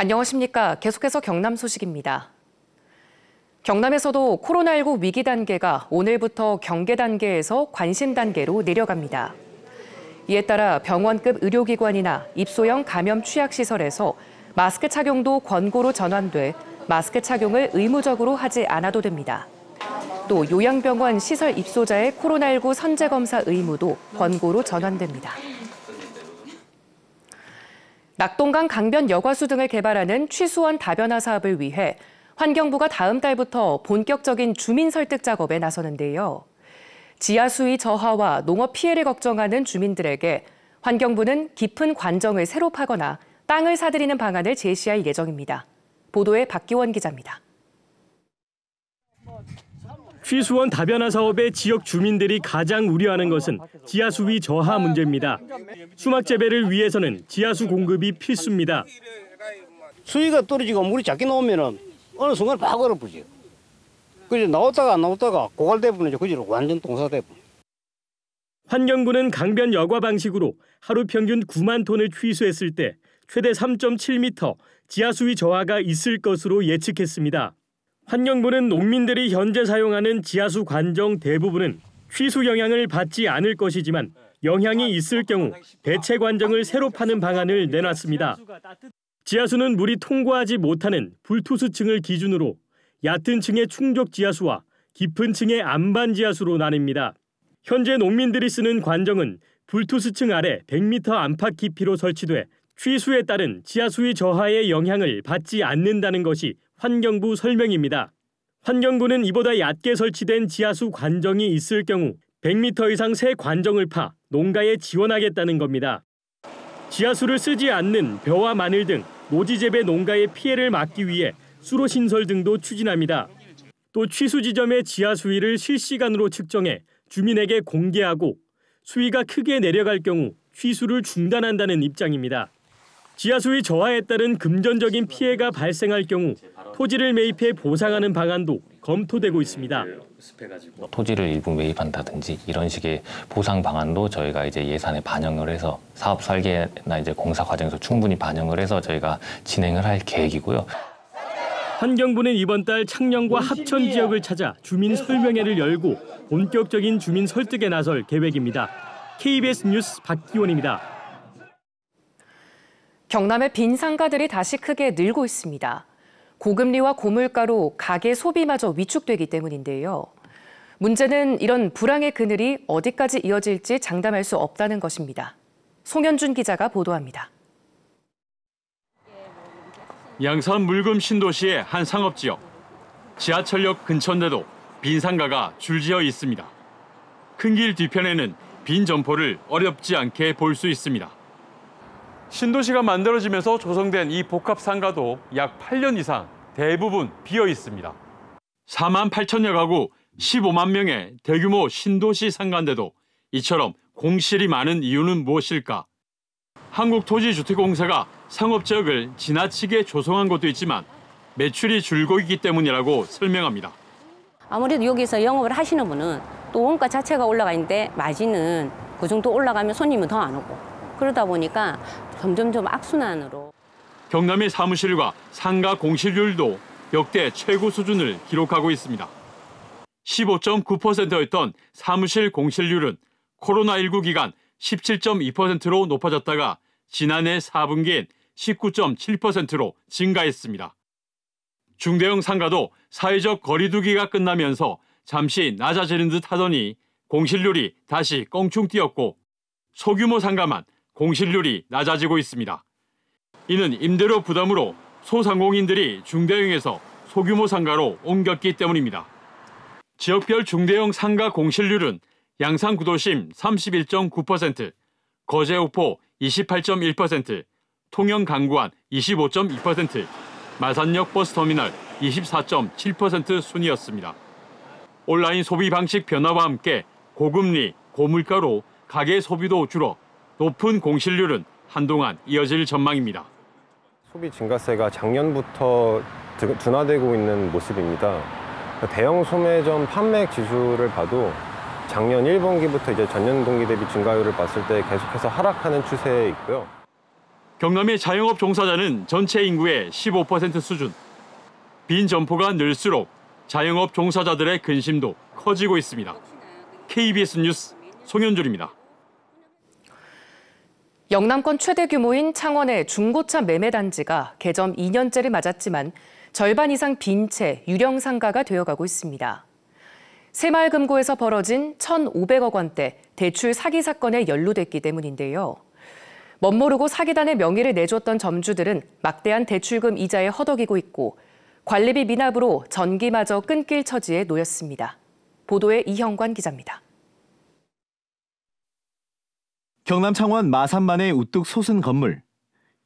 안녕하십니까. 계속해서 경남 소식입니다. 경남에서도 코로나19 위기 단계가 오늘부터 경계 단계에서 관심 단계로 내려갑니다. 이에 따라 병원급 의료기관이나 입소형 감염 취약시설에서 마스크 착용도 권고로 전환돼 마스크 착용을 의무적으로 하지 않아도 됩니다. 또 요양병원 시설 입소자의 코로나19 선제검사 의무도 권고로 전환됩니다. 낙동강 강변 여과수 등을 개발하는 취수원 다변화 사업을 위해 환경부가 다음 달부터 본격적인 주민 설득 작업에 나서는데요. 지하 수위 저하와 농업 피해를 걱정하는 주민들에게 환경부는 깊은 관정을 새로 파거나 땅을 사들이는 방안을 제시할 예정입니다. 보도에 박기원 기자입니다. 취수원 다변화 사업의 지역 주민들이 가장 우려하는 것은 지하수 위 저하 문제입니다. 수막 재배를 위해서는 지하수 공급이 필수입니다. 수위가 떨어지고 물이 작게 나오면 어느 순간 팍 얼어붙어요. 그래서 나왔다가 안 나왔다가 고갈대부분 그지로 완전 동사대부. 환경부는 강변 여과 방식으로 하루 평균 9만 톤을 취수했을 때 최대 3.7m 지하수 위 저하가 있을 것으로 예측했습니다. 환경부는 농민들이 현재 사용하는 지하수 관정 대부분은 취수 영향을 받지 않을 것이지만 영향이 있을 경우 대체 관정을 새로 파는 방안을 내놨습니다. 지하수는 물이 통과하지 못하는 불투수층을 기준으로 얕은 층의 충족 지하수와 깊은 층의 안반 지하수로 나뉩니다. 현재 농민들이 쓰는 관정은 불투수층 아래 100m 안팎 깊이로 설치돼 취수에 따른 지하수위 저하의 영향을 받지 않는다는 것이 환경부 설명입니다. 환경부는 이보다 얕게 설치된 지하수 관정이 있을 경우 100m 이상 새 관정을 파 농가에 지원하겠다는 겁니다. 지하수를 쓰지 않는 벼와 마늘 등 노지 재배 농가의 피해를 막기 위해 수로 신설 등도 추진합니다. 또 취수 지점의 지하 수위를 실시간으로 측정해 주민에게 공개하고 수위가 크게 내려갈 경우 취수를 중단한다는 입장입니다. 지하수위 저하에 따른 금전적인 피해가 발생할 경우 토지를 매입해 보상하는 방안도 검토되고 있습니다. 토지를 일부 매입한다든지 이런 식의 보상 방안도 저희가 이제 예산에 반영을 해서 사업 설계나 이제 공사 과정에서 충분히 반영을 해서 저희가 진행을 할 계획이고요. 환경부는 이번 달 창녕과 합천 지역을 찾아 주민 설명회를 열고 본격적인 주민 설득에 나설 계획입니다. KBS 뉴스 박기원입니다. 경남의 빈 상가들이 다시 크게 늘고 있습니다. 고금리와 고물가로 가계 소비마저 위축되기 때문인데요. 문제는 이런 불황의 그늘이 어디까지 이어질지 장담할 수 없다는 것입니다. 송현준 기자가 보도합니다. 양산 물금 신도시의 한 상업지역. 지하철역 근처인데도 빈 상가가 줄지어 있습니다. 큰 길 뒤편에는 빈 점포를 어렵지 않게 볼 수 있습니다. 신도시가 만들어지면서 조성된 이 복합 상가도 약 8년 이상 대부분 비어 있습니다. 4만 8천여 가구 15만 명의 대규모 신도시 상가인데도 이처럼 공실이 많은 이유는 무엇일까? 한국토지주택공사가 상업지역을 지나치게 조성한 것도 있지만 매출이 줄고 있기 때문이라고 설명합니다. 아무래도 여기서 영업을 하시는 분은 또 원가 자체가 올라가 있는데 마진은 그 정도 올라가면 손님은 더 안 오고 그러다 보니까 점점점 악순환으로. 경남의 사무실과 상가 공실률도 역대 최고 수준을 기록하고 있습니다. 15.9%였던 사무실 공실률은 코로나19 기간 17.2%로 높아졌다가 지난해 4분기엔 19.7%로 증가했습니다. 중대형 상가도 사회적 거리 두기가 끝나면서 잠시 낮아지는 듯 하더니 공실률이 다시 껑충 뛰었고 소규모 상가만 공실률이 낮아지고 있습니다. 이는 임대료 부담으로 소상공인들이 중대형에서 소규모 상가로 옮겼기 때문입니다. 지역별 중대형 상가 공실률은 양산 구도심 31.9%, 거제오포 28.1%, 통영 강구안 25.2%, 마산역 버스터미널 24.7% 순이었습니다. 온라인 소비 방식 변화와 함께 고금리, 고물가로 가계 소비도 줄어 높은 공실률은 한동안 이어질 전망입니다. 소비 증가세가 작년부터 둔화되고 있는 모습입니다. 대형 소매점 판매액 지수를 봐도 작년 1분기부터 이제 전년 동기 대비 증가율을 봤을 때 계속해서 하락하는 추세에 있고요. 경남의 자영업 종사자는 전체 인구의 15% 수준. 빈 점포가 늘수록 자영업 종사자들의 근심도 커지고 있습니다. KBS 뉴스 송현줄입니다. 영남권 최대 규모인 창원의 중고차 매매 단지가 개점 2년째를 맞았지만 절반 이상 빈 채 유령 상가가 되어가고 있습니다. 새마을금고에서 벌어진 1,500억 원대 대출 사기 사건에 연루됐기 때문인데요. 멋모르고 사기단의 명의를 내줬던 점주들은 막대한 대출금 이자에 허덕이고 있고 관리비 미납으로 전기마저 끊길 처지에 놓였습니다. 보도에 이형관 기자입니다. 경남 창원 마산만의 우뚝 솟은 건물.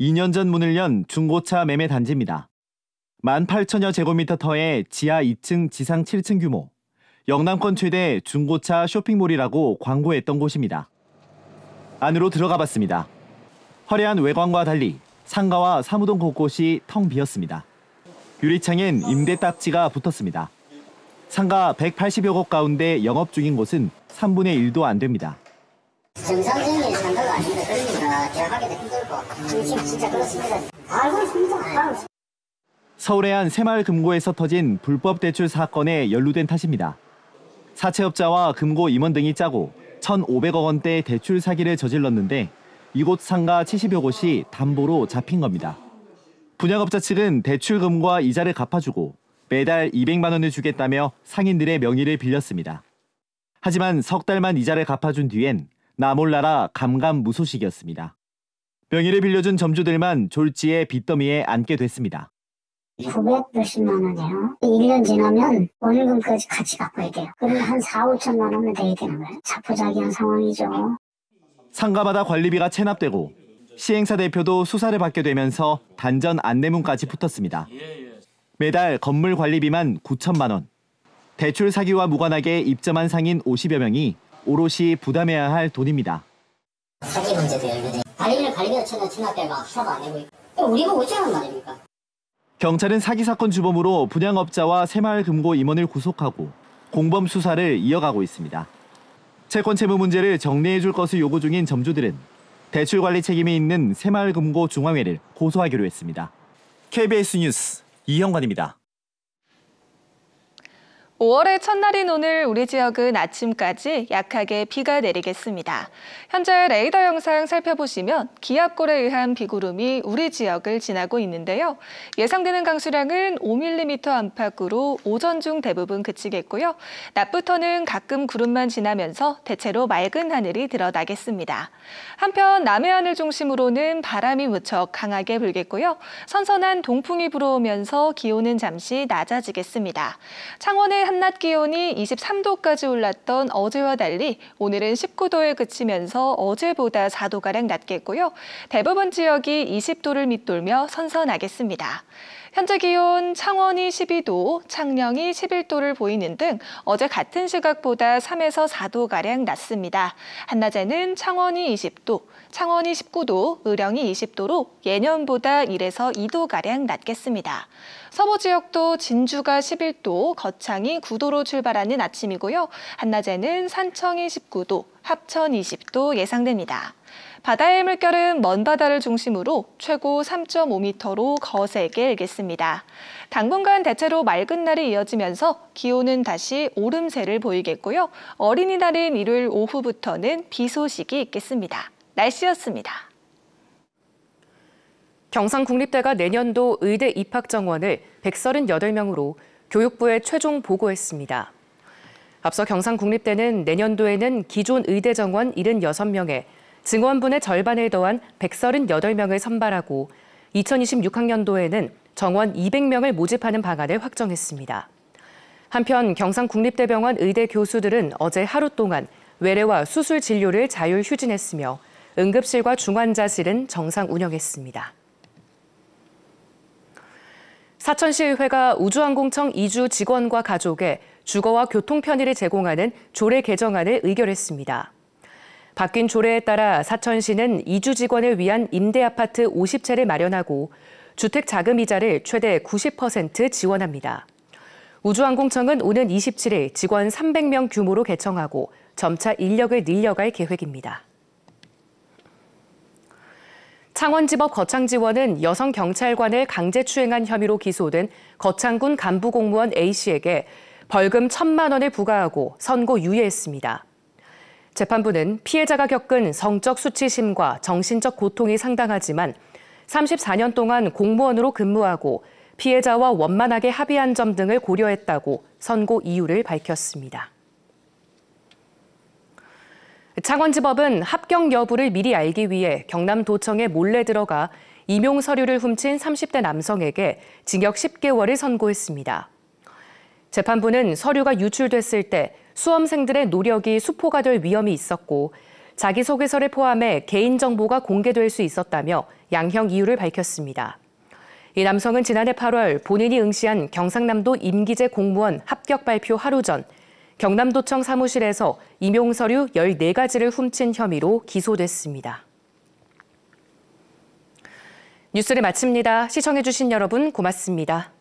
2년 전 문을 연 중고차 매매 단지입니다. 18,000여 제곱미터 터의 지하 2층, 지상 7층 규모. 영남권 최대 중고차 쇼핑몰이라고 광고했던 곳입니다. 안으로 들어가 봤습니다. 화려한 외관과 달리 상가와 사무동 곳곳이 텅 비었습니다. 유리창엔 임대 딱지가 붙었습니다. 상가 180여 곳 가운데 영업 중인 곳은 3분의 1도 안 됩니다. 정상적인 상가가 아닙니다. 그러니까 계약하기도 힘들고 지금 진짜 그렇습니다. 알고 있습니다. 서울의 한 새마을금고에서 터진 불법 대출 사건에 연루된 탓입니다. 사채업자와 금고 임원 등이 짜고 1,500억 원대 대출 사기를 저질렀는데 이곳 상가 70여 곳이 담보로 잡힌 겁니다. 분양업자 측은 대출금과 이자를 갚아주고 매달 200만 원을 주겠다며 상인들의 명의를 빌렸습니다. 하지만 석 달만 이자를 갚아준 뒤엔 나 몰라라 감감무소식이었습니다. 명의를 빌려준 점주들만 졸지에 빚더미에 앉게 됐습니다. 900몇십만 원이에요. 1년 지나면 원금까지 같이 갚아야 돼요. 그러면 한 4, 5천만 원은 돼야 되는 거예요. 자포자기한 상황이죠. 상가마다 관리비가 체납되고 시행사 대표도 수사를 받게 되면서 단전 안내문까지 붙었습니다. 매달 건물 관리비만 9천만 원. 대출 사기와 무관하게 입점한 상인 50여 명이 오롯이 부담해야 할 돈입니다. 사기 문제도 연루돼. 관리비가 체납되고 수사도 안 되고 있고. 우리가 어쩌란 말입니까? 경찰은 사기 사건 주범으로 분양업자와 새마을금고 임원을 구속하고 공범 수사를 이어가고 있습니다. 채권 채무 문제를 정리해 줄 것을 요구 중인 점주들은 대출 관리 책임이 있는 새마을금고 중앙회를 고소하기로 했습니다. KBS 뉴스 이형관입니다. 5월의 첫날인 오늘 우리 지역은 아침까지 약하게 비가 내리겠습니다. 현재 레이더 영상 살펴보시면 기압골에 의한 비구름이 우리 지역을 지나고 있는데요. 예상되는 강수량은 5mm 안팎으로 오전 중 대부분 그치겠고요. 낮부터는 가끔 구름만 지나면서 대체로 맑은 하늘이 드러나겠습니다. 한편 남해안을 중심으로는 바람이 무척 강하게 불겠고요. 선선한 동풍이 불어오면서 기온은 잠시 낮아지겠습니다. 창원의 한낮 기온이 23도까지 올랐던 어제와 달리 오늘은 19도에 그치면서 어제보다 4도가량 낮겠고요. 대부분 지역이 20도를 밑돌며 선선하겠습니다. 현재 기온 창원이 12도, 창녕이 11도를 보이는 등 어제 같은 시각보다 3에서 4도가량 낮습니다. 한낮에는 창원이 20도, 창원이 19도, 의령이 20도로 예년보다 1에서 2도가량 낮겠습니다. 서부 지역도 진주가 11도, 거창이 9도로 출발하는 아침이고요. 한낮에는 산청이 19도, 합천 20도 예상됩니다. 바다의 물결은 먼 바다를 중심으로 최고 3.5m로 거세게 일겠습니다. 당분간 대체로 맑은 날이 이어지면서 기온은 다시 오름세를 보이겠고요. 어린이날인 일요일 오후부터는 비 소식이 있겠습니다. 날씨였습니다. 경상국립대가 내년도 의대 입학 정원을 138명으로 교육부에 최종 보고했습니다. 앞서 경상국립대는 내년도에는 기존 의대 정원 76명에 증원분의 절반을 더한 138명을 선발하고 2026학년도에는 정원 200명을 모집하는 방안을 확정했습니다. 한편 경상국립대병원 의대 교수들은 어제 하루 동안 외래와 수술 진료를 자율 휴진했으며 응급실과 중환자실은 정상 운영했습니다. 사천시의회가 우주항공청 이주 직원과 가족에 주거와 교통 편의를 제공하는 조례 개정안을 의결했습니다. 바뀐 조례에 따라 사천시는 이주 직원을 위한 임대아파트 50채를 마련하고 주택 자금 이자를 최대 90% 지원합니다. 우주항공청은 오는 27일 직원 300명 규모로 개청하고 점차 인력을 늘려갈 계획입니다. 창원지법 거창지원은 여성 경찰관을 강제추행한 혐의로 기소된 거창군 간부 공무원 A씨에게 벌금 1,000만 원을 부과하고 선고 유예했습니다. 재판부는 피해자가 겪은 성적 수치심과 정신적 고통이 상당하지만 34년 동안 공무원으로 근무하고 피해자와 원만하게 합의한 점 등을 고려했다고 선고 이유를 밝혔습니다. 창원지법은 합격 여부를 미리 알기 위해 경남도청에 몰래 들어가 임용 서류를 훔친 30대 남성에게 징역 10개월을 선고했습니다. 재판부는 서류가 유출됐을 때 수험생들의 노력이 수포가 될 위험이 있었고 자기소개서를 포함해 개인정보가 공개될 수 있었다며 양형 이유를 밝혔습니다. 이 남성은 지난해 8월 본인이 응시한 경상남도 임기제 공무원 합격 발표 하루 전 경남도청 사무실에서 임용서류 14가지를 훔친 혐의로 기소됐습니다. 뉴스를 마칩니다. 시청해주신 여러분 고맙습니다.